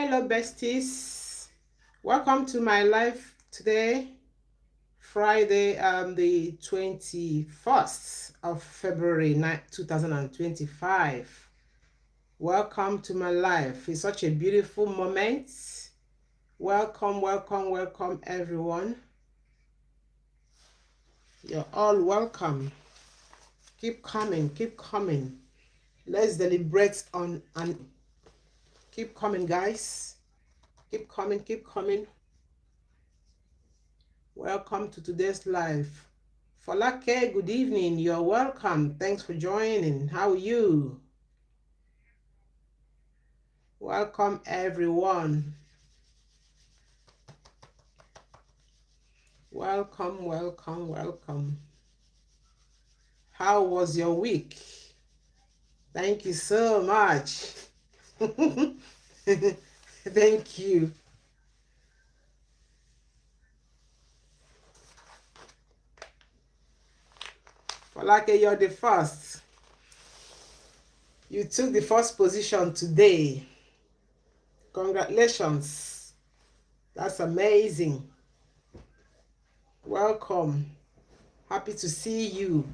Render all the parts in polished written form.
Hello, besties. Welcome to my live today, Friday, the 21st of February 2025. Welcome to my life. It's such a beautiful moment. Welcome, welcome, welcome, everyone. You're all welcome. Keep coming, keep coming. Let's deliberate on and keep coming, guys. Keep coming, keep coming. Welcome to today's live. Falake, good evening. You're welcome. Thanks for joining. How are you? Welcome, everyone. Welcome, welcome, welcome. How was your week? Thank you so much. Thank you. Falake, you're the first. You took the first position today. Congratulations. That's amazing. Welcome. Happy to see you.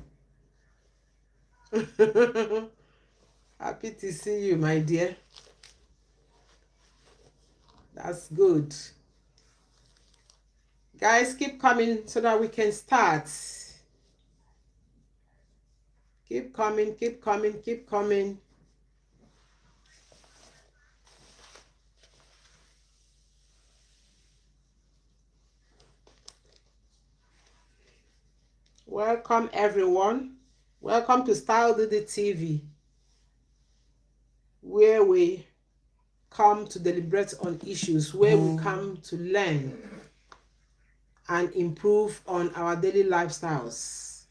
Happy to see you, my dear. That's good. Guys, keep coming so that we can start. Keep coming, keep coming, keep coming. Welcome, everyone. Welcome to Style Didi TV, where we come to deliberate on issues, where we come to learn and improve on our daily lifestyles.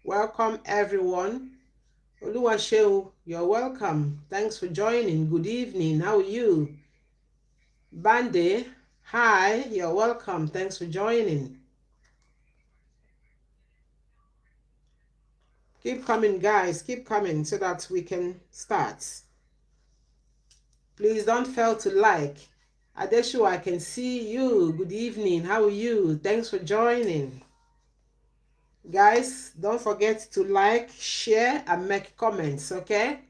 Welcome, everyone. Oluwaseun, you're welcome. Thanks for joining. Good evening. How are you? Bande, hi, you're welcome. Thanks for joining. Keep coming, guys. Keep coming so that we can start. Please don't fail to like. Adeshu, I can see you. Good evening. How are you? Thanks for joining. Guys, don't forget to like, share, and make comments, okay?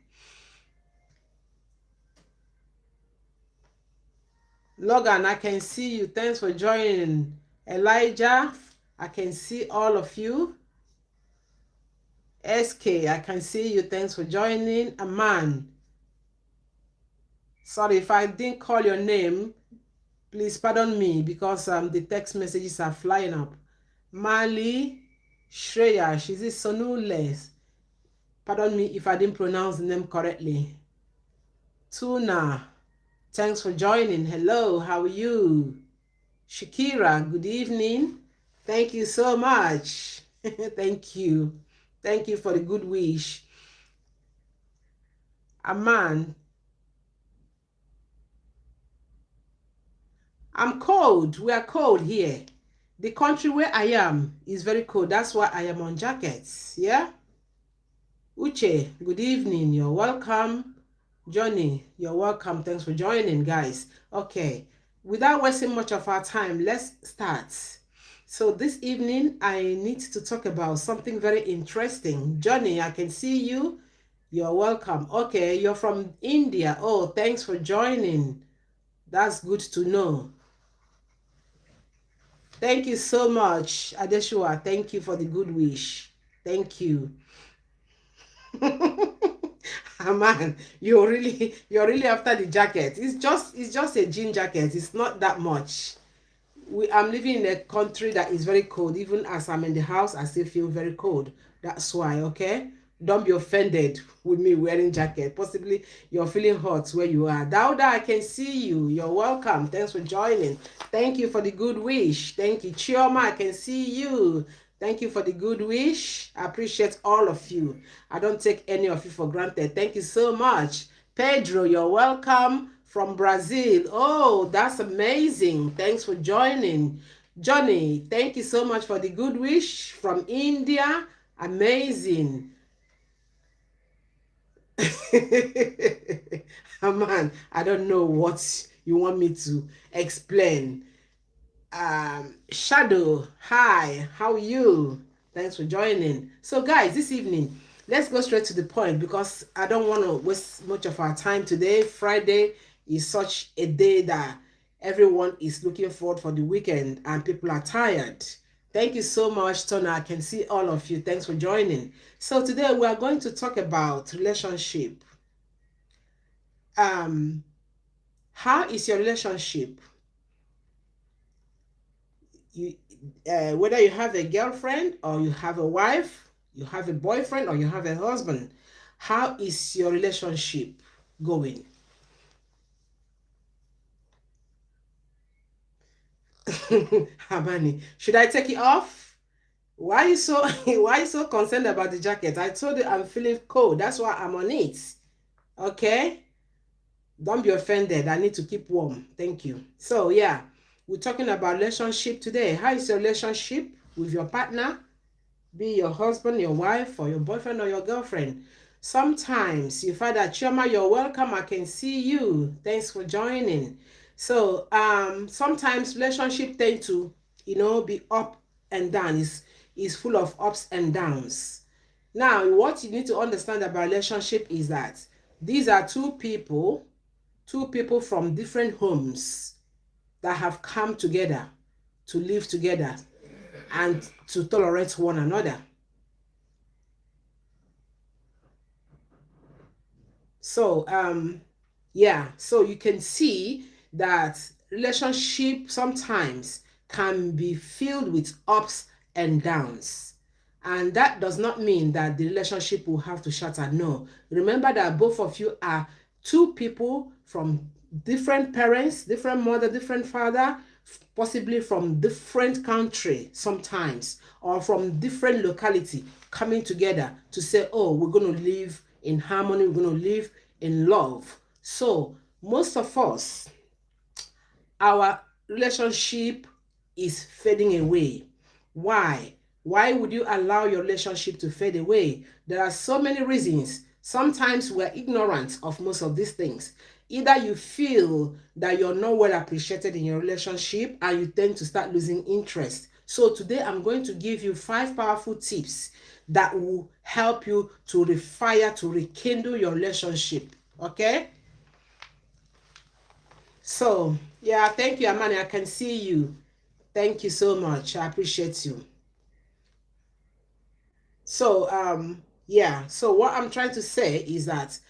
Logan, I can see you. Thanks for joining. Elijah, I can see all of you. SK, I can see you. Thanks for joining. Aman. Sorry if I didn't call your name. Please pardon me because the text messages are flying up. Mali, Shreya, she's Sonules. Pardon me if I didn't pronounce the name correctly. Tuna, thanks for joining. Hello, how are you? Shakira, good evening. Thank you so much. Thank you. Thank you for the good wish. Aman, I'm cold. We are cold here. The country where I am is very cold. That's why I am on jackets. Yeah? Uche, good evening. You're welcome. Johnny, you're welcome. Thanks for joining, guys. Okay. Without wasting much of our time, let's start. So this evening, I need to talk about something very interesting. Johnny, I can see you. You're welcome. Okay, you're from India. Oh, thanks for joining. That's good to know. Thank you so much, Adeshua. Thank you for the good wish. Thank you. Man, you're really after the jacket. It's just a jean jacket. It's not that much. I'm living in a country that is very cold. Even as I'm in the house, I still feel very cold. That's why, okay? Don't be offended with me wearing jacket. Possibly you're feeling hot where you are. Dauda, I can see you. You're welcome. Thanks for joining. Thank you for the good wish. Thank you. Chioma, I can see you. Thank you for the good wish. I appreciate all of you. I don't take any of you for granted. Thank you so much. Pedro, you're welcome from Brazil. Oh, that's amazing. Thanks for joining. Johnny, thank you so much for the good wish from India. Amazing. Man, I don't know what you want me to explain. Shadow, hi, how are you? Thanks for joining. So guys, this evening, let's go straight to the point because I don't want to waste much of our time today. Friday is such a day that everyone is looking forward for the weekend and people are tired. Thank you so much, Tona. I can see all of you. Thanks for joining. So today we are going to talk about relationship. Um, how is your relationship? You whether you have a girlfriend or you have a wife, you have a boyfriend or you have a husband, how is your relationship going? Habani, should I take it off? Why are you so why are you so concerned about the jacket? I told you I'm feeling cold. That's why I'm on it. Okay? Don't be offended. I need to keep warm. Thank you. So yeah, we're talking about relationship today. How is your relationship with your partner? Be your husband, your wife, or your boyfriend or your girlfriend. Sometimes you find that Chioma, you're welcome. I can see you. Thanks for joining. So sometimes relationship tend to, be up and down. Is full of ups and downs. Now, what you need to understand about relationship is that these are two people from different homes that have come together to live together and to tolerate one another. So yeah, so you can see that relationship sometimes can be filled with ups and downs. And that does not mean that the relationship will have to shatter. No. Remember that both of you are two people from different parents, different mother, different father, possibly from different country sometimes, or from different locality coming together to say, oh, we're going to live in harmony, we're going to live in love. So most of us, our relationship is fading away. Why? Why would you allow your relationship to fade away? There are so many reasons. Sometimes we're ignorant of most of these things. Either you feel that you're not well appreciated in your relationship and you tend to start losing interest. So today I'm going to give you 5 powerful tips that will help you to refire, to rekindle your relationship. Okay? So, yeah, thank you, Amani. I can see you. Thank you so much. I appreciate you. So, yeah. So what I'm trying to say is that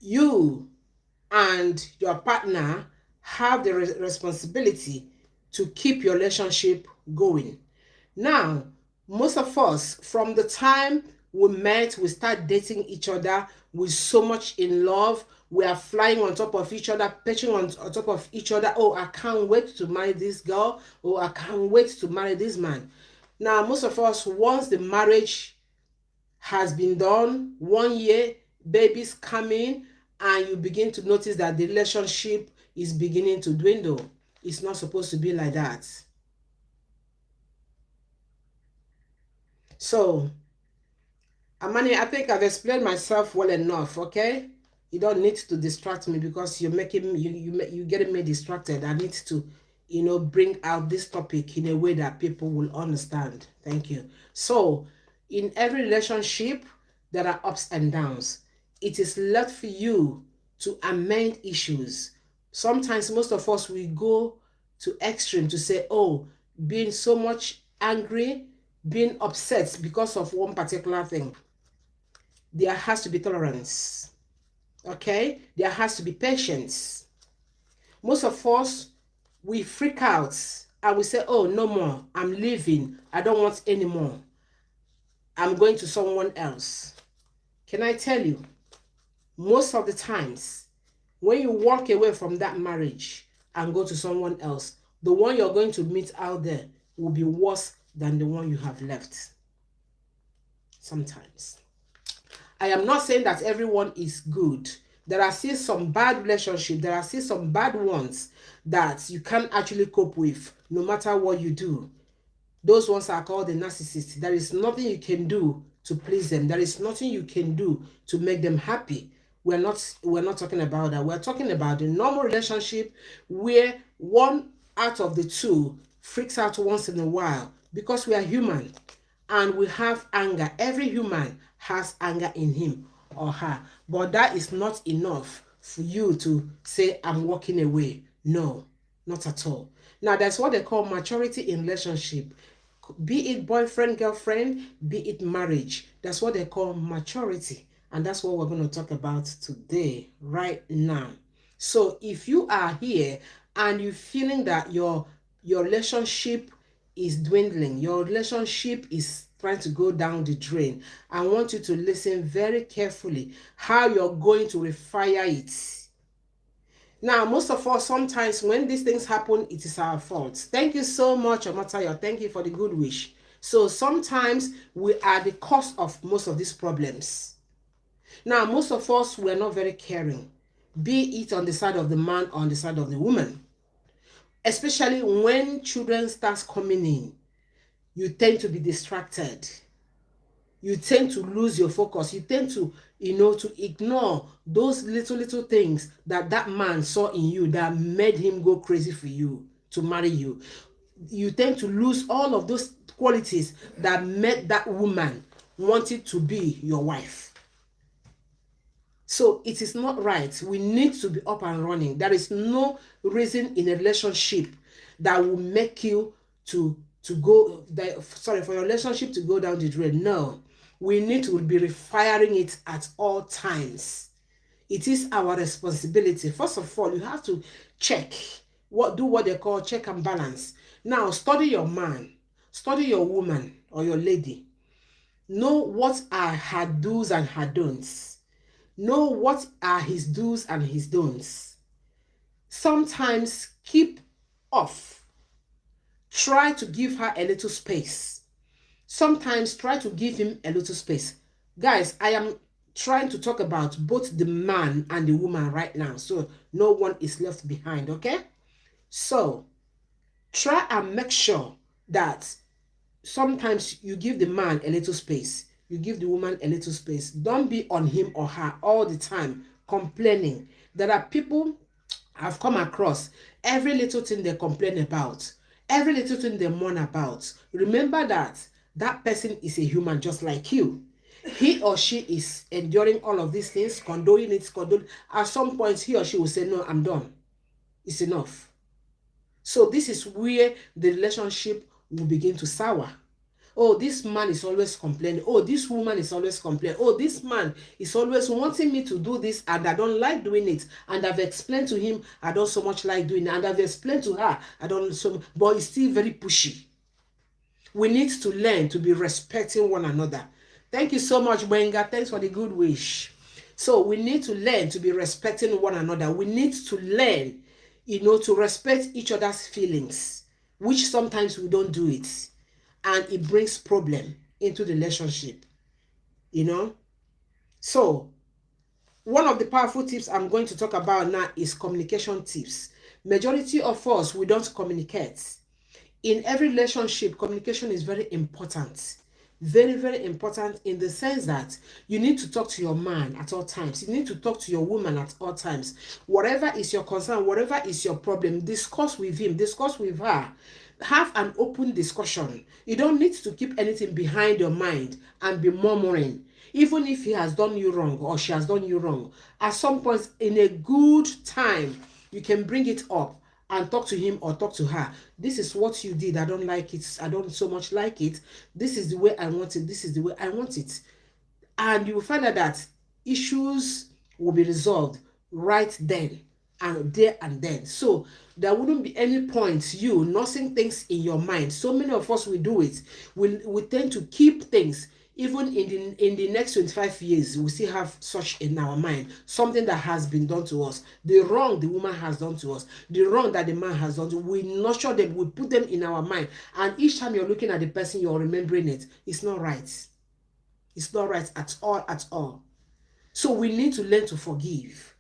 you and your partner have the responsibility to keep your relationship going. Now, most of us, from the time we met, we start dating each other, we're so much in love, we are flying on top of each other, perching on top of each other. Oh, I can't wait to marry this girl. Oh, I can't wait to marry this man. Now, most of us, once the marriage has been done, 1 year, babies coming, and you begin to notice that the relationship is beginning to dwindle. It's not supposed to be like that. So, Amani, I think I've explained myself well enough, okay? You don't need to distract me because you're making me, you're getting me distracted. I need to, bring out this topic in a way that people will understand. Thank you. So, in every relationship, there are ups and downs. It is left for you to amend issues. Sometimes most of us, we go to extreme to say, oh, being so much angry, being upset because of one particular thing. There has to be tolerance. Okay? There has to be patience. Most of us, we freak out and we say, oh, no more. I'm leaving. I don't want any more. I'm going to someone else. Can I tell you, most of the times, when you walk away from that marriage and go to someone else, the one you're going to meet out there will be worse than the one you have left. Sometimes. I am not saying that everyone is good. There are still some bad relationships. There are still some bad ones that you can't actually cope with no matter what you do. Those ones are called the narcissists. There is nothing you can do to please them. There is nothing you can do to make them happy. We're not talking about that. We're talking about the normal relationship where one out of the two freaks out once in a while, because we are human and we have anger. Every human has anger in him or her, but that is not enough for you to say, I'm walking away. No, not at all. Now, that's what they call maturity in relationship. Be it boyfriend, girlfriend, be it marriage. That's what they call maturity. And that's what we're going to talk about today, right now. So if you are here and you're feeling that your relationship is dwindling, your relationship is trying to go down the drain, I want you to listen very carefully how you're going to refire it. Now, most of us, sometimes when these things happen, it is our fault. Thank you so much, Omatayo. Thank you for the good wish. So sometimes we are the cause of most of these problems. Now, most of us, we're not very caring, be it on the side of the man or on the side of the woman. Especially when children start coming in, you tend to be distracted. You tend to lose your focus. You tend to, to ignore those little things that man saw in you that made him go crazy for you to marry you. You tend to lose all of those qualities that made that woman wanted to be your wife. So it is not right. We need to be up and running. There is no reason in a relationship that will make you to go for your relationship to go down the drain. No, we need to be refiring it at all times. It is our responsibility. First of all, you have to check do what they call check and balance. Now, study your man, study your woman or your lady. Know what are her do's and her don'ts. Know what are his do's and his don'ts. Sometimes keep off. Try to give her a little space. Sometimes try to give him a little space. Guys, I am trying to talk about both the man and the woman right now, so no one is left behind, okay? So try and make sure that sometimes you give the man a little space, you give the woman a little space. Don't be on him or her all the time complaining. There are people I've come across, every little thing they complain about, every little thing they mourn about. Remember that that person is a human just like you. He or she is enduring all of these things, condoning it, At some point, he or she will say, no, I'm done. It's enough. So this is where the relationship will begin to sour. Oh, this man is always complaining. Oh, this woman is always complaining. Oh, this man is always wanting me to do this and I don't like doing it. And I've explained to him I don't so much like doing it. And I've explained to her I don't so much, but it's still very pushy. We need to learn to be respecting one another. Thank you so much, Benga. Thanks for the good wish. So we need to learn to be respecting one another. We need to learn, to respect each other's feelings, which sometimes we don't do it. And it brings problem into the relationship, So one of the powerful tips I'm going to talk about now is communication tips. Majority of us, we don't communicate. In every relationship, communication is very important. Very, very important in the sense that you need to talk to your man at all times. You need to talk to your woman at all times. Whatever is your concern, whatever is your problem, discuss with him, discuss with her. Have an open discussion. You don't need to keep anything behind your mind and be murmuring. Even if he has done you wrong or she has done you wrong, at some point in a good time, you can bring it up and talk to him or talk to her. This is what you did. I don't like it. I don't so much like it. This is the way I want it. This is the way I want it. And you will find out that issues will be resolved right then and there and then. So there wouldn't be any point you nursing things in your mind. So many of us will do it. We tend to keep things. Even in the next 25 years, we still have such in our mind, something that has been done to us, the wrong the woman has done to us, the wrong that the man has done to us. We nurture them, we put them in our mind, and each time you're looking at the person, you're remembering it. It's not right. It's not right at all, at all. So we need to learn to forgive.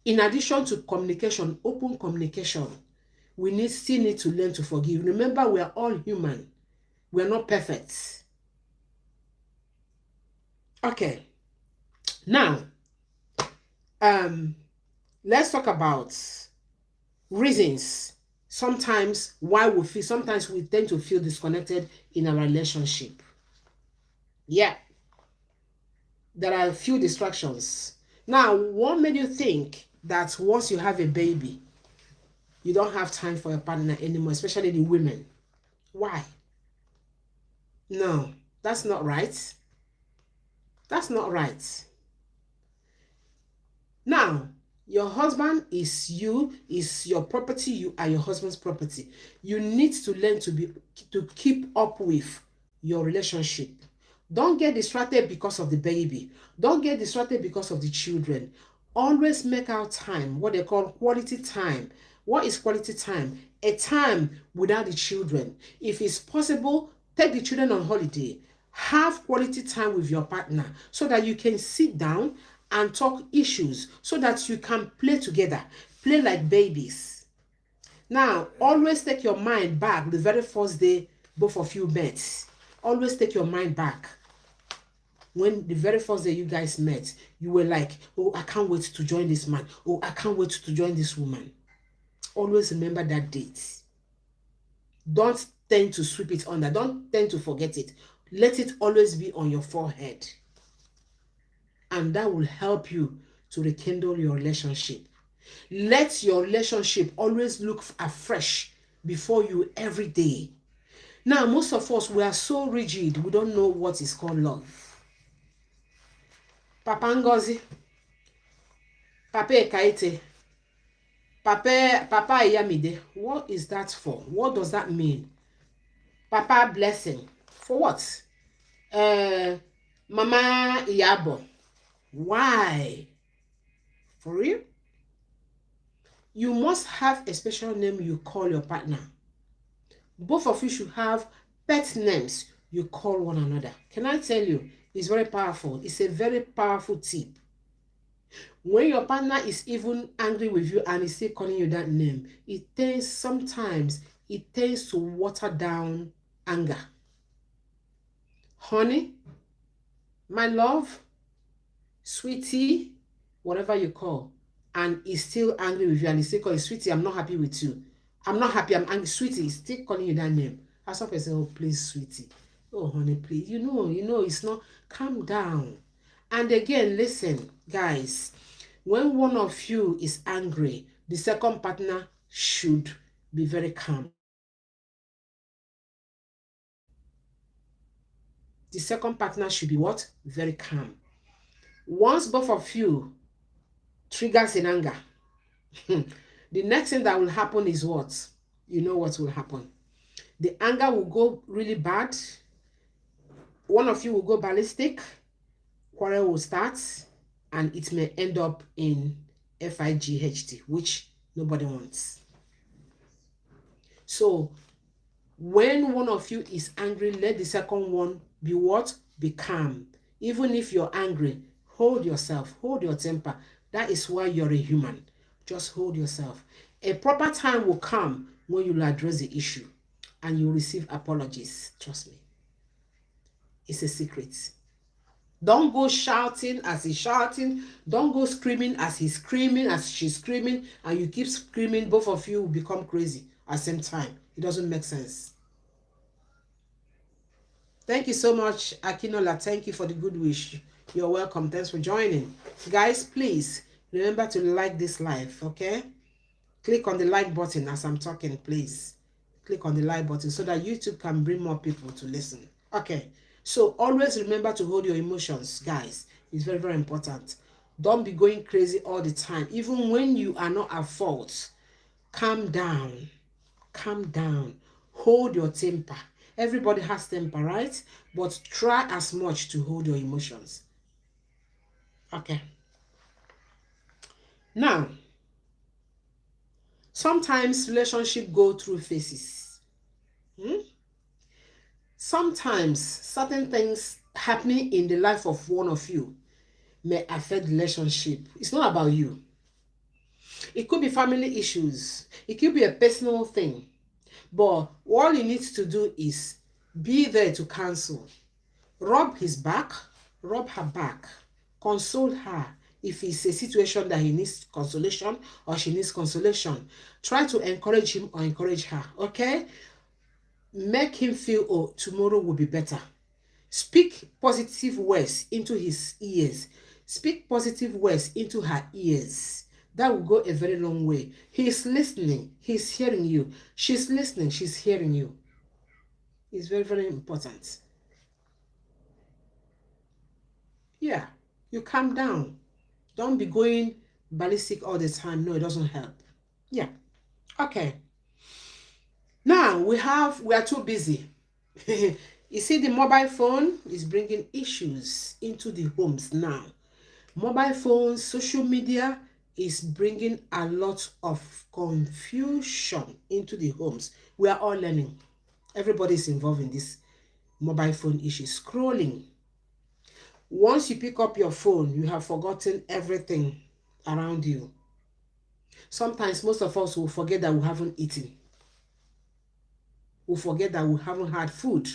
In addition to communication, open communication, we still need to learn to forgive. Remember, we are all human. We are not perfect. Okay. Now, Let's talk about reasons sometimes we tend to feel disconnected in our relationship. Yeah, there are a few distractions. Now, what made you think that once you have a baby, you don't have time for your partner anymore, especially the women? Why? No, that's not right. That's not right. Now, your husband is your property, you are your husband's property. You need to learn to keep up with your relationship. Don't get distracted because of the baby. Don't get distracted because of the children. Always make out time, what they call quality time. What is quality time? A time without the children. If it's possible, take the children on holiday. Have quality time with your partner so that you can sit down and talk issues so that you can play together. Play like babies. Now, always take your mind back the very first day both of you met. Always take your mind back. When the very first day you guys met, you were like, oh, I can't wait to join this man. Oh, I can't wait to join this woman. Always remember that date. Don't tend to sweep it under. Don't tend to forget it. Let it always be on your forehead. And that will help you to rekindle your relationship. Let your relationship always look afresh before you every day. Now, most of us, we are so rigid, we don't know what is called love. Papa Ngozi, Papa Ekaite, Papa Iyamide, what is that for? What does that mean? Papa Blessing, for what? Mama Iyabo, why? For real? You must have a special name you call your partner. Both of you should have pet names you call one another. Can I tell you? It's very powerful. It's a very powerful tip. When your partner is even angry with you and is still calling you that name, sometimes it tends to water down anger. Honey, my love, sweetie, whatever you call, and is still angry with you and is still calling, sweetie, I'm not happy with you. I'm not happy, I'm angry. Sweetie is still calling you that name. As some person, oh, please, sweetie. Oh, honey, please. You know, it's not. Calm down. And again, listen, guys. When one of you is angry, the second partner should be very calm. The second partner should be what? Very calm. Once both of you triggers in anger, the next thing that will happen is what? You know what will happen. The anger will go really bad. One of you will go ballistic. Quarrel will start. And it may end up in FIGHT, which nobody wants. So, when one of you is angry, let the second one be what? Be calm. Even if you're angry, hold yourself. Hold your temper. That is why you're a human. Just hold yourself. A proper time will come when you'll address the issue and you'll receive apologies. Trust me. It's a secret. Don't go shouting as he's shouting. Don't go screaming as he's screaming, as she's screaming, and you keep screaming. Both of you will become crazy at the same time. It doesn't make sense. Thank you so much, Akinola. Thank you for the good wish. You're welcome. Thanks for joining. Guys, please remember to like this live, okay? Click on the like button as I'm talking, please. Click on the like button so that YouTube can bring more people to listen. Okay. So always remember to hold your emotions, guys. It's very, very important. Don't be going crazy all the time. Even when you are not at fault, calm down. Calm down. Hold your temper. Everybody has temper, right? But try as much to hold your emotions. Okay. Now, sometimes relationships go through phases. Sometimes certain things happening in the life of one of you may affect the relationship. It's not about you. It could be family issues. It could be a personal thing. But all you need to do is be there to counsel. Rub his back, rub her back, console her. If it's a situation that he needs consolation or she needs consolation, try to encourage him or encourage her, okay? Make him feel, oh, tomorrow will be better. Speak positive words into his ears. Speak positive words into her ears. That will go a very long way. He's listening. He's hearing you. She's listening. She's hearing you. It's very, very important. Yeah, you calm down. Don't be going ballistic all the time. No, it doesn't help. Yeah. Okay. Now we are too busy. You see, the mobile phone is bringing issues into the homes now. Mobile phones, social media is bringing a lot of confusion into the homes. We are all learning. Everybody is involved in this mobile phone issue. Scrolling. Once you pick up your phone, you have forgotten everything around you. Sometimes most of us will forget that we haven't eaten. We'll forget that we haven't had food.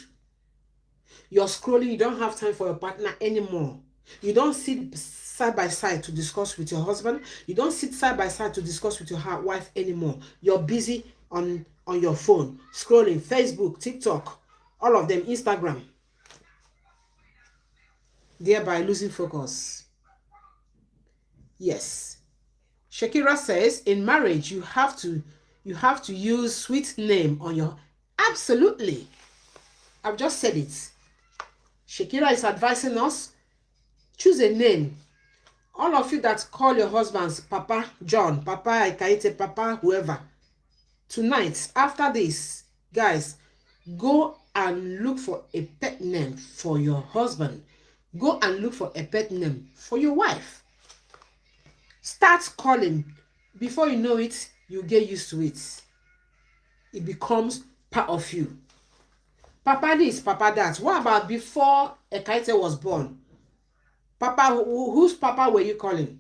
You're scrolling, you don't have time for your partner anymore. You don't sit side by side to discuss with your husband. You don't sit side by side to discuss with your wife anymore. You're busy on your phone, scrolling, Facebook, TikTok, all of them, Instagram, thereby losing focus. Yes. Shakira says, in marriage, you have to use sweet name on your... Absolutely. I've just said it. Shakira is advising us, choose a name. All of you that call your husbands Papa John, Papa Ekaite, Papa whoever, tonight, after this, guys, go and look for a pet name for your husband. Go and look for a pet name for your wife. Start calling. Before you know it, you get used to it. It becomes part of you. Papa this, Papa that. What about before Ekaite was born? Papa, whose Papa were you calling?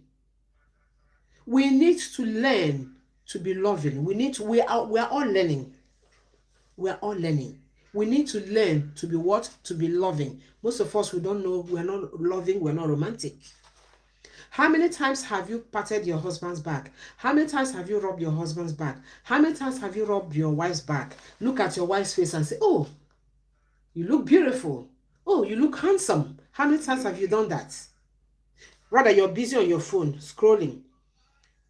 We need to learn to be loving. We are all learning. We are all learning. We need to learn to be what? To be loving. Most of us, we don't know, we're not loving, we're not romantic. How many times have you patted your husband's back? How many times have you rubbed your husband's back? How many times have you rubbed your wife's back? Look at your wife's face and say, oh, you look beautiful. Oh, you look handsome. How many times have you done that? Rather, you're busy on your phone, scrolling,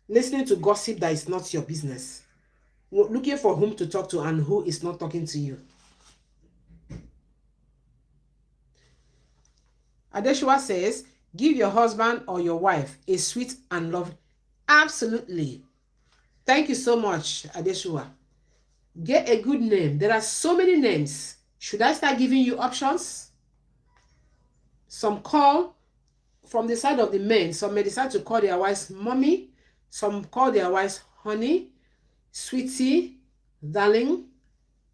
listening to gossip that is not your business, looking for whom to talk to and who is not talking to you. Adeshua says, give your husband or your wife a sweet and loved... Absolutely. Thank you so much, Adeshua. Get a good name. There are so many names. Should I start giving you options? Some call from the side of the men. Some may decide to call their wives mommy. Some call their wives honey, sweetie, darling.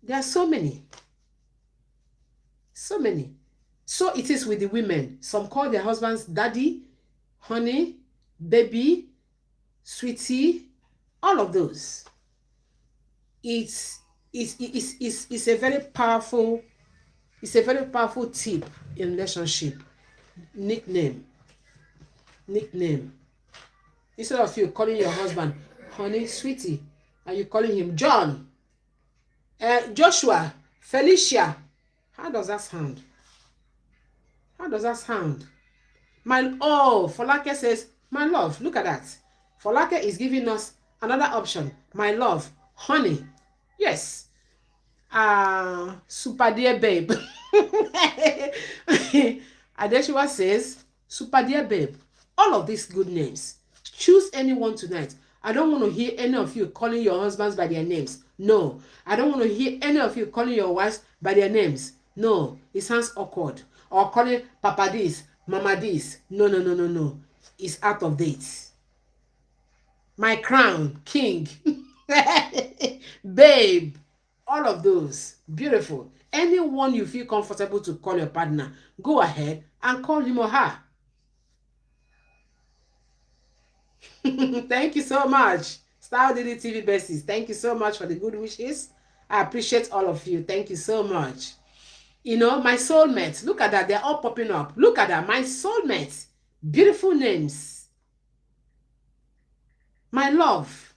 There are so many. So many. So it is with the women. Some call their husbands daddy, honey, baby, sweetie, all of those. It's a very powerful tip in relationship. Nickname. Instead of you calling your husband honey, sweetie, and you calling him John, Joshua, Felicia. How does that sound? Folake says, my love. Look at that. Folake is giving us another option. My love, honey. Yes. Super dear babe. Adeshua says, super dear babe. All of these good names. Choose anyone tonight. I don't want to hear any of you calling your husbands by their names. No. I don't want to hear any of you calling your wives by their names. No. It sounds awkward. Or calling Papa this, Mama this. No. It's out of date. My crown, king, babe, all of those. Beautiful. Anyone you feel comfortable to call your partner, go ahead and call him or her. Thank you so much. Style Diddy TV besties. Thank you so much for the good wishes. I appreciate all of you. Thank you so much. You know, my soulmates. Look at that. They're all popping up. Look at that. My soulmates. Beautiful names. My love.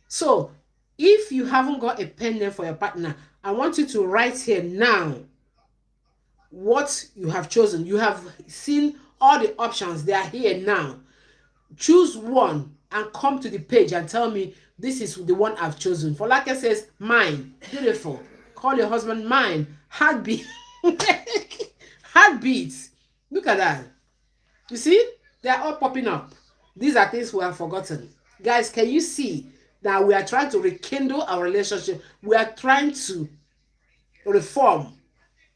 So, if you haven't got a pen name for your partner, I want you to write here now what you have chosen. You have seen all the options. They are here now. Choose one and come to the page and tell me this is the one I've chosen. Folake says, mine. Beautiful. Call your husband mine. Heartbeat. Heartbeats. Look at that. You see? They are all popping up. These are things we have forgotten. Guys, can you see that we are trying to rekindle our relationship? We are trying to reform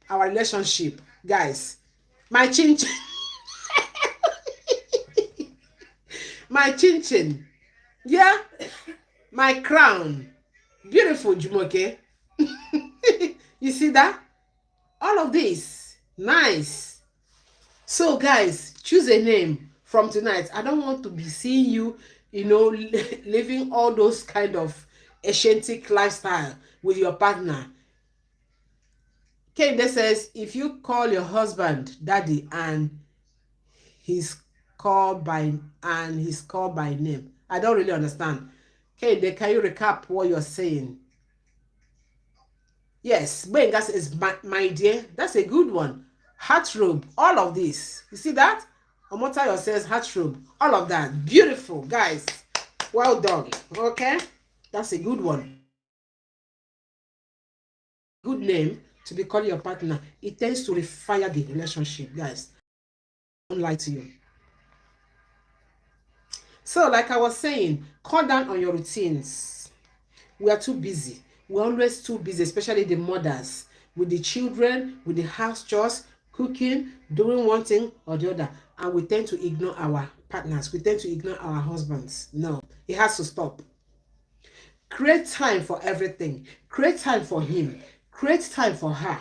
our relationship. Guys, my chin chin. My chin chin. Yeah? My crown. Beautiful, Jumoke. You see that? All of this. Nice. So, guys, choose a name from tonight. I don't want to be seeing you, living all those kind of eccentric lifestyle with your partner. Kende says, if you call your husband daddy and he's called by name. I don't really understand. Kende, can you recap what you're saying? Yes, Benga says, my dear. That's a good one. Heartthrob, all of this. You see that? Omotayo says heartthrob, all of that. Beautiful, guys. Well done. Okay? That's a good one. Good name to be calling your partner. It tends to refire the relationship, guys. I don't lie to you. So, like I was saying, cut down on your routines. We are too busy. We're always too busy, especially the mothers, with the children, with the house chores, cooking, doing one thing or the other. And we tend to ignore our partners. We tend to ignore our husbands. No, it has to stop. Create time for everything. Create time for him. Create time for her.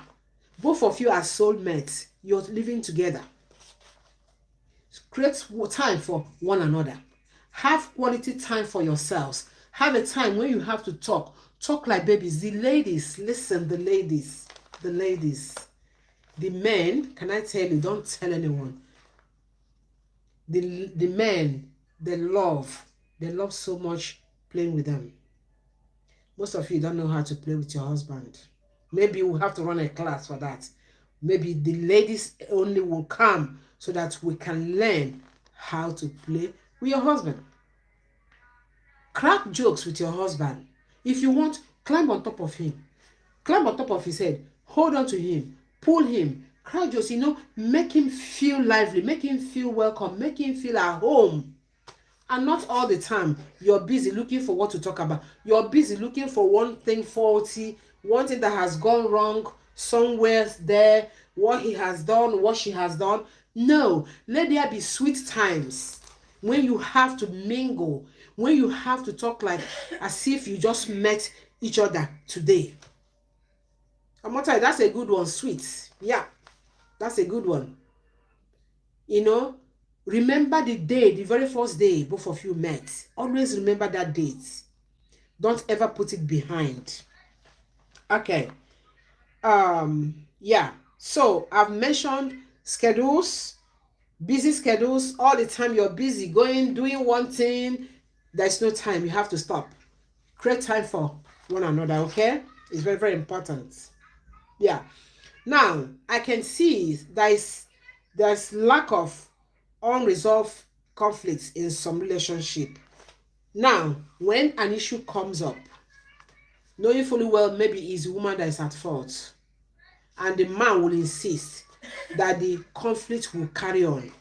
Both of you are soulmates. You're living together. Create time for one another. Have quality time for yourselves. Have a time when you have to talk. Talk like babies. The ladies, listen, the ladies. The men, can I tell you, don't tell anyone. The men, they love so much playing with them. Most of you don't know how to play with your husband. Maybe we'll have to run a class for that. Maybe the ladies only will come so that we can learn how to play with your husband. Crack jokes with your husband. If you want, climb on top of him. Climb on top of his head. Hold on to him. Pull him. Crack jokes, make him feel lively. Make him feel welcome. Make him feel at home. And not all the time you're busy looking for what to talk about. You're busy looking for one thing faulty, one thing that has gone wrong somewhere there, what he has done, what she has done. No, let there be sweet times when you have to mingle, when you have to talk like as if you just met each other today. Amota, that's a good one, sweet. Yeah, that's a good one. Remember the day, the very first day both of you met. Always remember that date. Don't ever put it behind. Okay. Yeah. So I've mentioned schedules, busy schedules. All the time you're busy doing one thing. There's no time. You have to stop. Create time for one another, okay? It's very, very important. Yeah. Now, I can see there's lack of unresolved conflicts in some relationship. Now, when an issue comes up, knowing fully well maybe it's the woman that is at fault, and the man will insist that the conflict will carry on,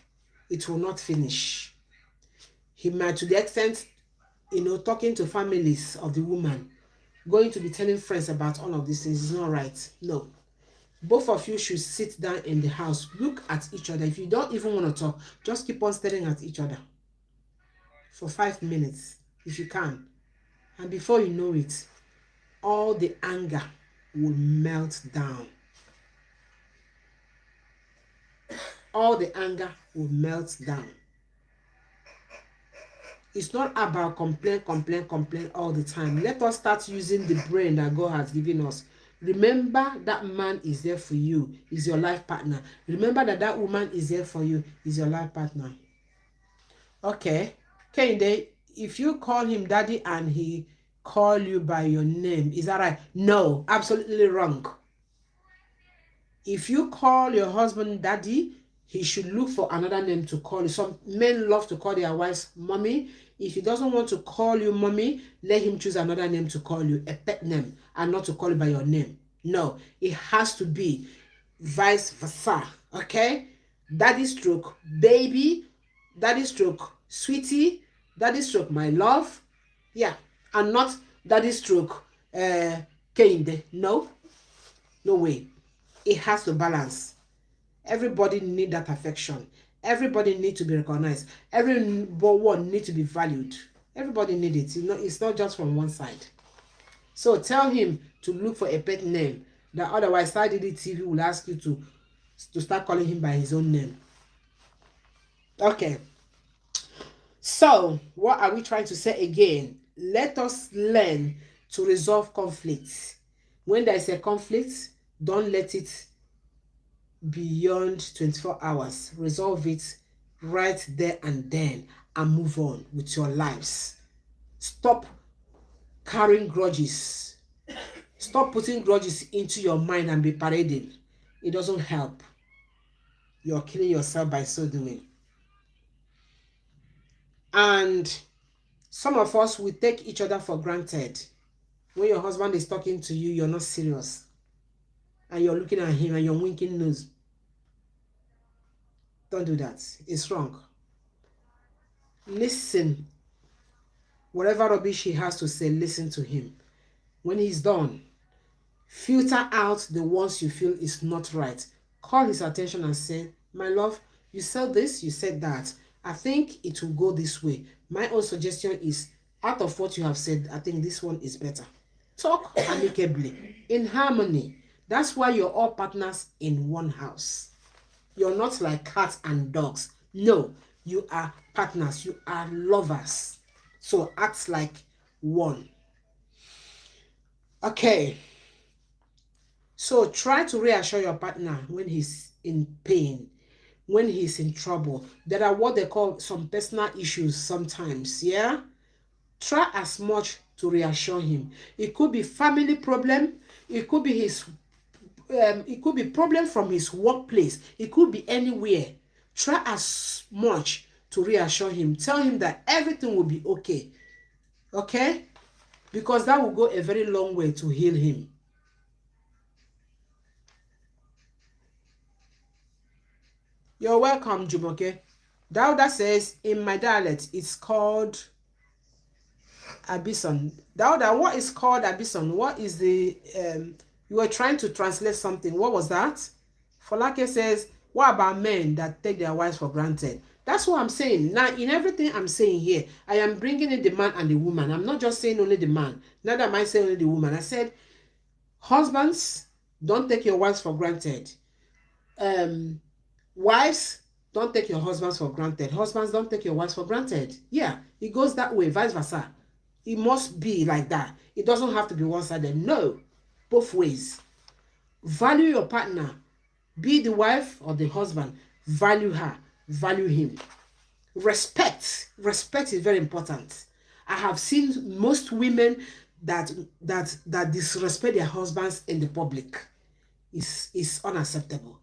it will not finish. He might, to the extent, talking to families of the woman, going to be telling friends about all of these things is not right. No. Both of you should sit down in the house, look at each other. If you don't even want to talk, just keep on staring at each other for 5 minutes, if you can. And before you know it, all the anger will melt down. All the anger will melt down. It's not about complain all the time. Let us start using the brain that God has given us. Remember that man is there for you, is your life partner. Remember that woman is there for you, is your life partner. Okay. Kehinde, if you call him daddy and he call you by your name, is that right? No, absolutely wrong. If you call your husband daddy, he should look for another name to call you. Some men love to call their wives mommy. If he doesn't want to call you mommy, let him choose another name to call you, a pet name, and not to call you by your name. No, it has to be vice versa. Okay? Daddy stroke baby, daddy stroke sweetie, daddy stroke my love. Yeah, and not daddy stroke Kehinde. No, no way. It has to balance. Everybody need that affection. Everybody need to be recognized. Everyone need to be valued. Everybody need it. It's not just from one side. So tell him to look for a pet name. That otherwise, Sadidi TV will ask you to start calling him by his own name. Okay. So what are we trying to say again? Let us learn to resolve conflicts. When there is a conflict, don't let it beyond 24 hours. Resolve it right there and then and move on with your lives. Stop carrying grudges. Stop putting grudges into your mind and be parading. It doesn't help. You're killing yourself by so doing. And some of us will take each other for granted. When your husband is talking to you, you're not serious. And you're looking at him and you're winking nose. Don't do that. It's wrong. Listen. Whatever rubbish he has to say, listen to him. When he's done, filter out the ones you feel is not right. Call his attention and say, my love, you said this, you said that. I think it will go this way. My own suggestion is, out of what you have said, I think this one is better. Talk amicably, in harmony. That's why you're all partners in one house. You're not like cats and dogs. No, you are partners. You are lovers. So act like one. Okay. So try to reassure your partner when he's in pain, when he's in trouble. There are what they call some personal issues sometimes, yeah? Try as much to reassure him. It could be family problem. It could be it could be problem from his workplace. It could be anywhere. Try as much to reassure him. Tell him that everything will be okay. Okay? Because that will go a very long way to heal him. You're welcome, Jumoke. Dauda says, in my dialect, it's called Abison. Dauda, what is called Abison? What is the... you were trying to translate something. What was that? Folake says, what about men that take their wives for granted? That's what I'm saying. Now, in everything I'm saying here, I am bringing in the man and the woman. I'm not just saying only the man. Neither am I saying only the woman. I said, husbands, don't take your wives for granted. Wives, don't take your husbands for granted. Husbands, don't take your wives for granted. Yeah, it goes that way, vice versa. It must be like that. It doesn't have to be one-sided. No, both ways. Value your partner. Be the wife or the husband. Value her. Value him. Respect. Respect is very important. I have seen most women that disrespect their husbands in the public. It's unacceptable.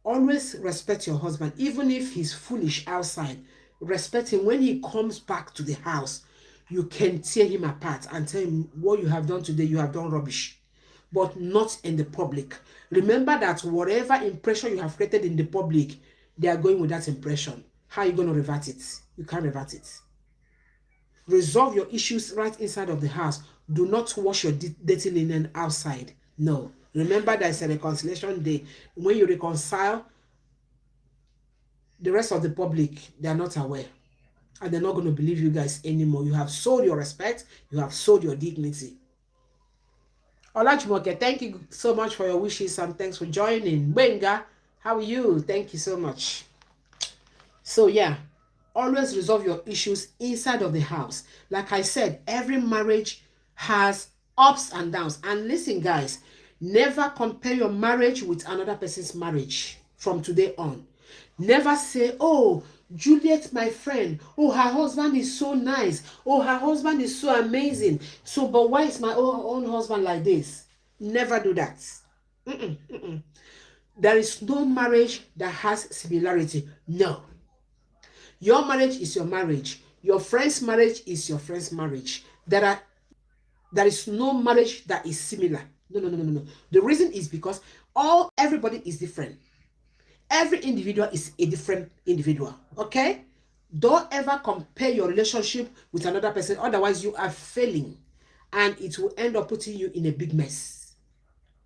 Always respect your husband, even if he's foolish outside. Respect him. When he comes back to the house, you can tear him apart and tell him, what you have done today, you have done rubbish. But not in the public. Remember that whatever impression you have created in the public, they are going with that impression. How are you going to revert it? You can't revert it. Resolve your issues right inside of the house. Do not wash your dirty linen outside. No. Remember, there's a reconciliation day. When you reconcile, the rest of the public, they are not aware. And they're not going to believe you guys anymore. You have sold your respect. You have sold your dignity. Olajumoke, thank you so much for your wishes and thanks for joining. Benga, how are you? Thank you so much. So yeah, always resolve your issues inside of the house. Like I said, every marriage has ups and downs. And listen, guys, never compare your marriage with another person's marriage from today on. Never say, oh, Juliet, my friend, oh, her husband is so nice. Oh, her husband is so amazing. So, but why is my own husband like this? Never do that. Mm-mm, mm-mm. There is no marriage that has similarity. No. Your marriage is your marriage. Your friend's marriage is your friend's marriage. There is no marriage that is similar. No, no, no, no, no. The reason is because everybody is different. Every individual is a different individual. Okay? Don't ever compare your relationship with another person, otherwise you are failing and it will end up putting you in a big mess.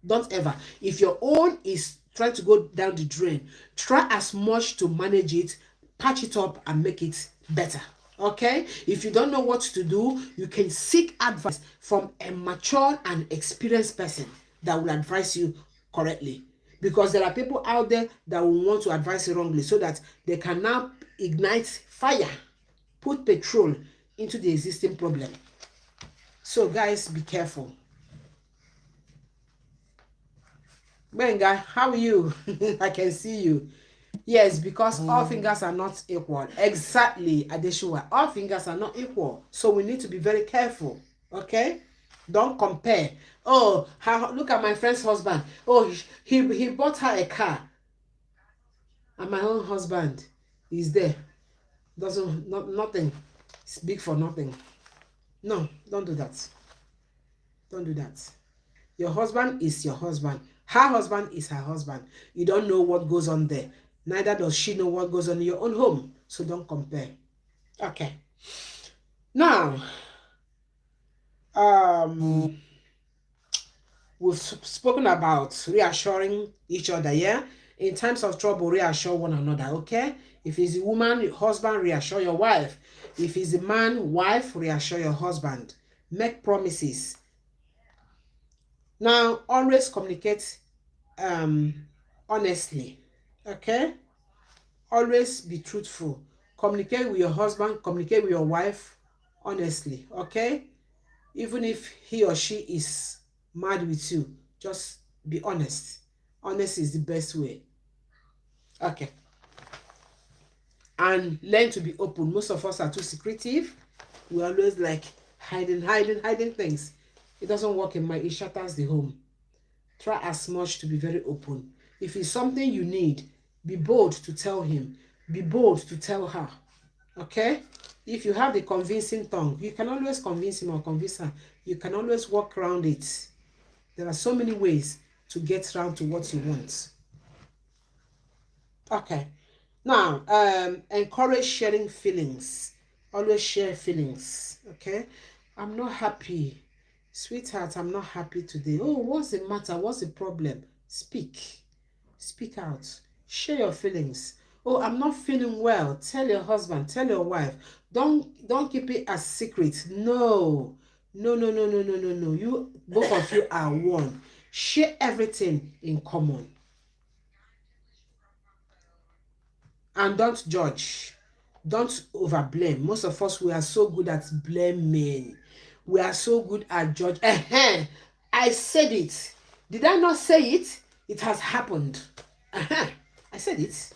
Don't ever. If your own is trying to go down the drain, try as much to manage it, patch it up, and make it better. Okay? If you don't know what to do, you can seek advice from a mature and experienced person that will advise you correctly. Because there are people out there that will want to advise you wrongly so that they can now ignite fire, put petrol into the existing problem. So guys, be careful. Benga, how are you? I can see you. Yes, because all fingers are not equal. Exactly, Adeshua. All fingers are not equal. So we need to be very careful. Okay? Don't compare. Oh, look at my friend's husband. Oh, he bought her a car. And my own husband is there. Nothing. It's big for nothing. No, don't do that. Don't do that. Your husband is your husband. Her husband is her husband. You don't know what goes on there. Neither does she know what goes on in your own home. So don't compare. Okay. Now, we've spoken about reassuring each other, yeah? In times of trouble, reassure one another, okay? If it's a woman, husband, reassure your wife. If it's a man, wife, reassure your husband. Make promises. Now, always communicate honestly, okay? Always be truthful. Communicate with your husband, communicate with your wife honestly, okay? Even if he or she is mad with you, just be honest. Honest is the best way. Okay. And learn to be open. Most of us are too secretive. We always like hiding things. It doesn't work in it shatters the home. Try as much to be very open. If it's something you need, be bold to tell him. Be bold to tell her. Okay? If you have the convincing tongue, you can always convince him or convince her. You can always work around it. There are so many ways to get around to what you want. Okay. Now, encourage sharing feelings. Always share feelings. Okay? I'm not happy. Sweetheart, I'm not happy today. Oh, what's the matter? What's the problem? Speak. Speak out. Share your feelings. Oh, I'm not feeling well. Tell your husband, tell your wife. Don't keep it a secret. No. No. You, both of you are one. Share everything in common. And don't judge. Don't over blame. Most of us, we are so good at blaming. We are so good at judge. I said it. Did I not say it? It has happened. I said it.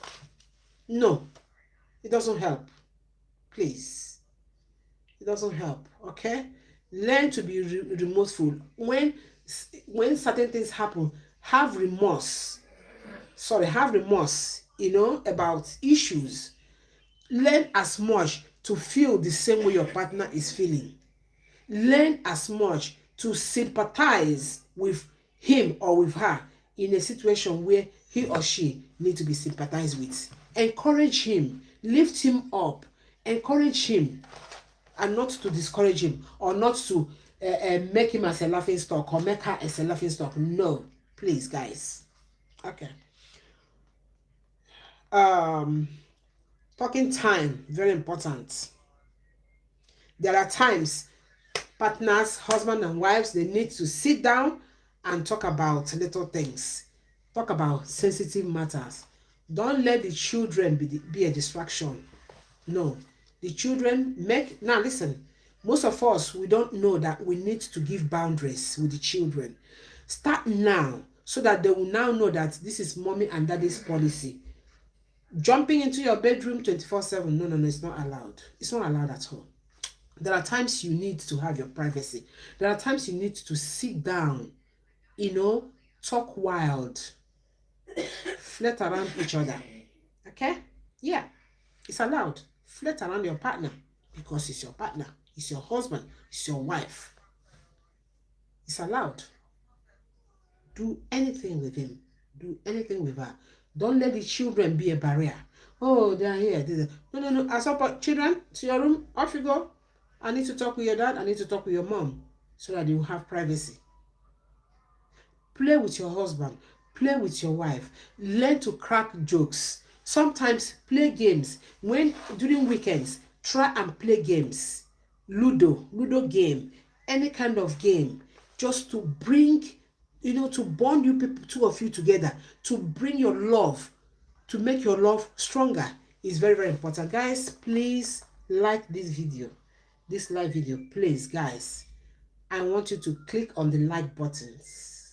No, it doesn't help. Please. It doesn't help. Okay? Learn to be remorseful. When certain things happen, have remorse. Have remorse, about issues. Learn as much to feel the same way your partner is feeling. Learn as much to sympathize with him or with her in a situation where he or she need to be sympathized with. Encourage him, lift him up, encourage him, and not to discourage him or not to make him as a laughing stock or make her as a laughing stock. No, please, guys. Okay. Talking time, very important. There are times partners, husband and wives, they need to sit down and talk about little things. Talk about sensitive matters. Don't let the children be a distraction. No. The children now listen, most of us, we don't know that we need to give boundaries with the children. Start now so that they will now know that this is mommy and daddy's policy. Jumping into your bedroom 24/7. No, no, no, it's not allowed. It's not allowed at all. There are times you need to have your privacy. There are times you need to sit down, talk wild, flirt around each other. Okay? Yeah, it's allowed. Flirt around your partner because it's your partner, it's your husband, it's your wife. It's allowed. Do anything with him, do anything with her. Don't let the children be a barrier. Oh, they are here. No, no, no. I support children to your room. Off you go. I need to talk with your dad. I need to talk with your mom so that you have privacy. Play with your husband. Play with your wife. Learn to crack jokes. Sometimes play games. When during weekends, try and play games. Ludo game, any kind of game, just to bring, to bond you people, two of you together, to bring your love, to make your love stronger is very, very important. Guys, please like this video, this live video, please, guys. I want you to click on the like buttons.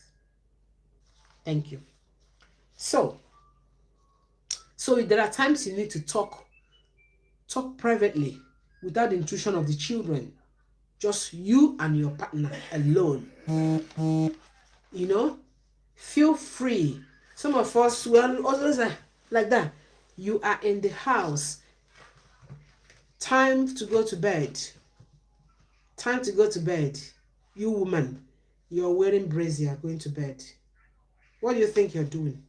Thank you. So there are times you need to talk privately without the intrusion of the children. Just you and your partner alone. Feel free. Some of us will always like that. You are in the house. Time to go to bed. Time to go to bed. You woman, you're wearing brazier going to bed. What do you think you're doing?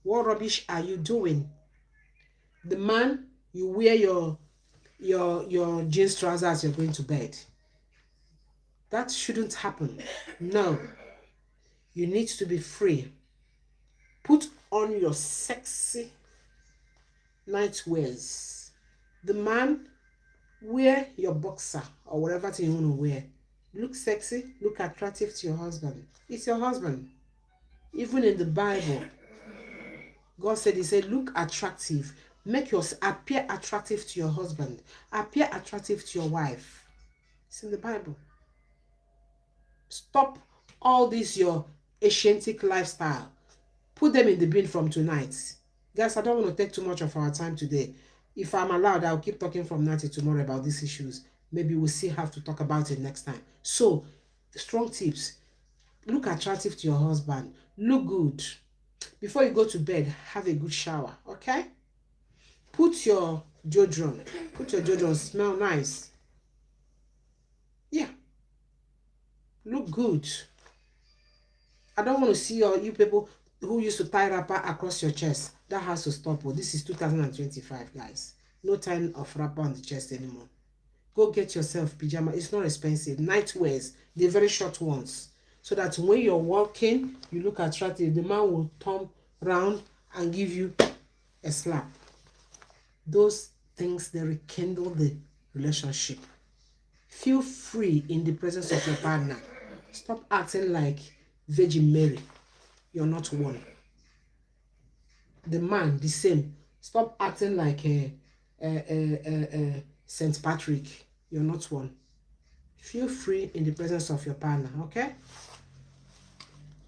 What rubbish are you doing? The man, you wear your jeans trousers as you're going to bed. That shouldn't happen. No. You need to be free. Put on your sexy nightwears. The man, wear your boxer or whatever thing you want to wear. Look sexy, look attractive to your husband. It's your husband. Even in the Bible, God said, he said, look attractive. Make yourself appear attractive to your husband. Appear attractive to your wife. It's in the Bible. Stop all this your Asiatic lifestyle. Put them in the bin from tonight. Guys, I don't want to take too much of our time today. If I'm allowed, I'll keep talking from now till tomorrow about these issues. Maybe we'll still have to talk about it next time. So, strong tips. Look attractive to your husband. Look good. Before you go to bed, have a good shower, okay? Put your deodorant. Smell nice. Yeah. Look good. I don't want to see you people who used to tie wrapper across your chest. That has to stop. This is 2025, guys. No tying of wrapper on the chest anymore. Go get yourself pyjama. It's not expensive. Nightwears, the very short ones. So that when you're walking, you look attractive. The man will turn around and give you a slap. Those things, they rekindle the relationship. Feel free in the presence of your partner. Stop acting like Virgin Mary. You're not one. The man, the same. Stop acting like Saint Patrick. You're not one. Feel free in the presence of your partner, okay?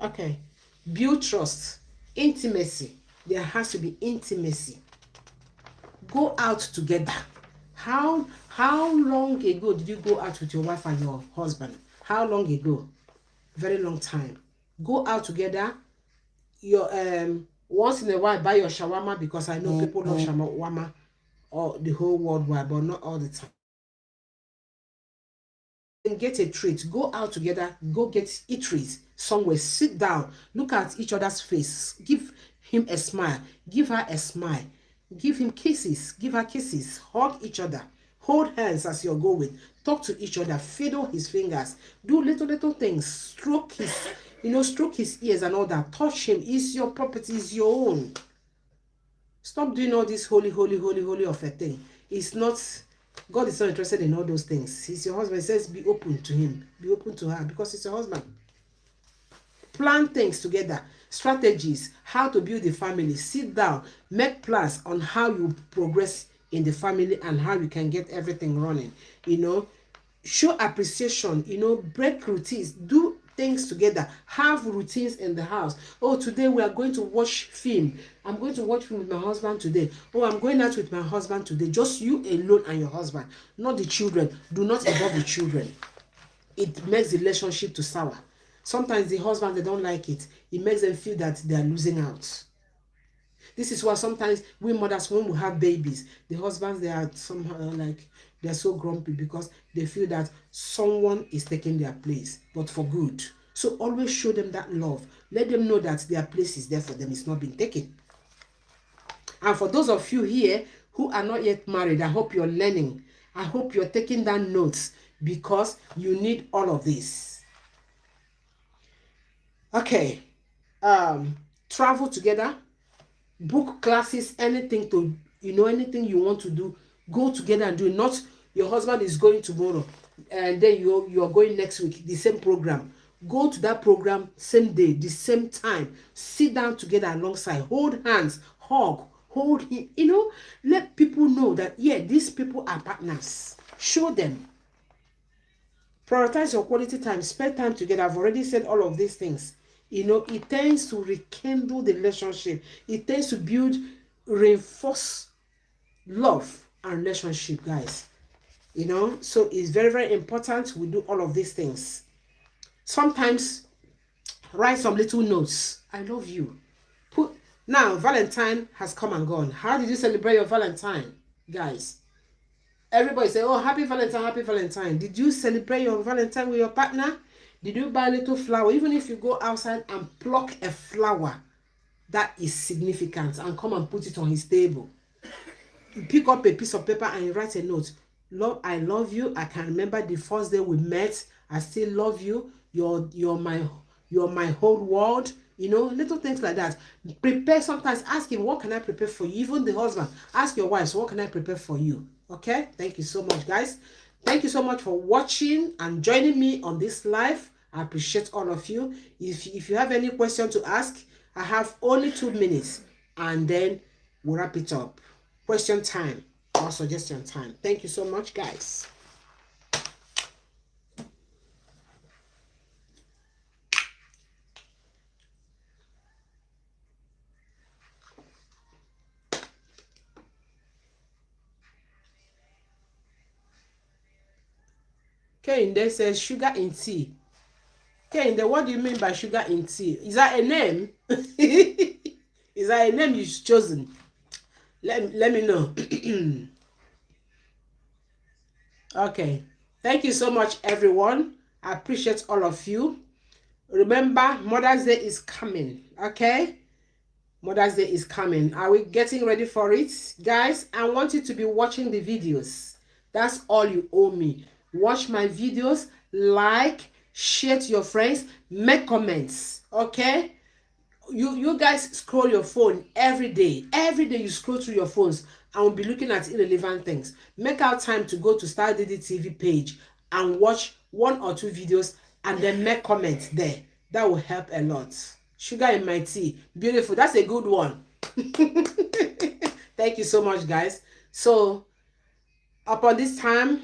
Okay. Build trust. Intimacy. There has to be intimacy. Go out together. How long ago did you go out with your wife and your husband? How long ago? Very long time. Go out together. Your once in a while buy your shawarma, because I know people love shawarma or the whole worldwide, but not all the time. And get a treat. Go out together. Go get eateries somewhere. Sit down. Look at each other's face. Give him a smile. Give her a smile. Give him kisses. Give her kisses. Hug each other. Hold hands as you're going. Talk to each other. Fiddle his fingers. Do little things. Stroke his ears and all that. Touch him. It's your property. It's your own. Stop doing all this holy of a thing. It's not. God is not interested in all those things. He's your husband. He says be open to him. Be open to her, because it's your husband. Plan things together. Strategies. How to build a family. Sit down. Make plans on how you progress in the family and how you can get everything running. Show appreciation. Break routines. Do things together. Have routines in the house. Oh, today we are going to watch film. I'm going to watch film with my husband today. Oh, I'm going out with my husband today. Just you alone and your husband, not the children. Do not involve the children. It makes the relationship to sour. Sometimes the husband, they don't like it. It makes them feel that they are losing out. This is why sometimes we mothers, when we have babies, the husbands, they are somehow like, they're so grumpy because they feel that someone is taking their place, but for good. So always show them that love. Let them know that their place is there for them. It's not being taken. And for those of you here who are not yet married, I hope you're learning. I hope you're taking down notes because you need all of this. Okay. Travel together. Book classes, anything to, anything you want to do, go together and do it. Not your husband is going tomorrow and then you're going next week, the same program. Go to that program same day, the same time. Sit down together alongside, hold hands, hug, hold him, let people know that, yeah, these people are partners. Show them. Prioritize your quality time, spend time together. I've already said all of these things. It tends to rekindle the relationship. It tends to reinforce love and relationship, guys. So it's very, very important we do all of these things. Sometimes write some little notes. I love you. Now, Valentine has come and gone. How did you celebrate your Valentine, guys? Everybody say, oh, happy Valentine, happy Valentine. Did you celebrate your Valentine with your partner? Did you buy a little flower? Even if you go outside and pluck a flower, that is significant, and come and put it on his table. You pick up a piece of paper and you write a note. Love, I love you. I can remember the first day we met. I still love you. You're my whole world. Little things like that. Prepare. Sometimes ask him, what can I prepare for you? Even the husband, ask your wife, so what can I prepare for you? Okay, thank you so much, guys. Thank you so much for watching and joining me on this live. I appreciate all of you. If you have any question to ask, I have only 2 minutes and then we'll wrap it up. Question time or suggestion time. Thank you so much, guys. Kehinde says sugar in tea. Kehinde, what do you mean by sugar in tea? Is that a name? Is that a name you've chosen? Let me know. Okay. Thank you so much, everyone. I appreciate all of you. Remember, Mother's Day is coming. Okay? Mother's Day is coming. Are we getting ready for it? Guys, I want you to be watching the videos. That's all you owe me. Watch my videos, like, share to your friends, make comments. Okay? You guys scroll your phone every day. Every day you scroll through your phones and will be looking at irrelevant things. Make out time to go to Star Didi TV page and watch 1 or 2 videos and then make comments there. That will help a lot. Sugar in my tea. Beautiful. That's a good one. Thank you so much, guys. So, upon this time,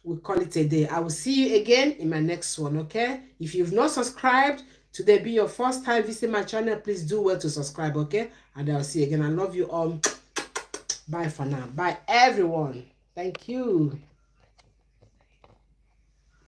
we call it a day. I will see you again in my next one, okay? If you've not subscribed, today be your first time visiting my channel, please do well to subscribe, okay? And I'll see you again. I love you all. Bye for now. Bye, everyone. Thank you.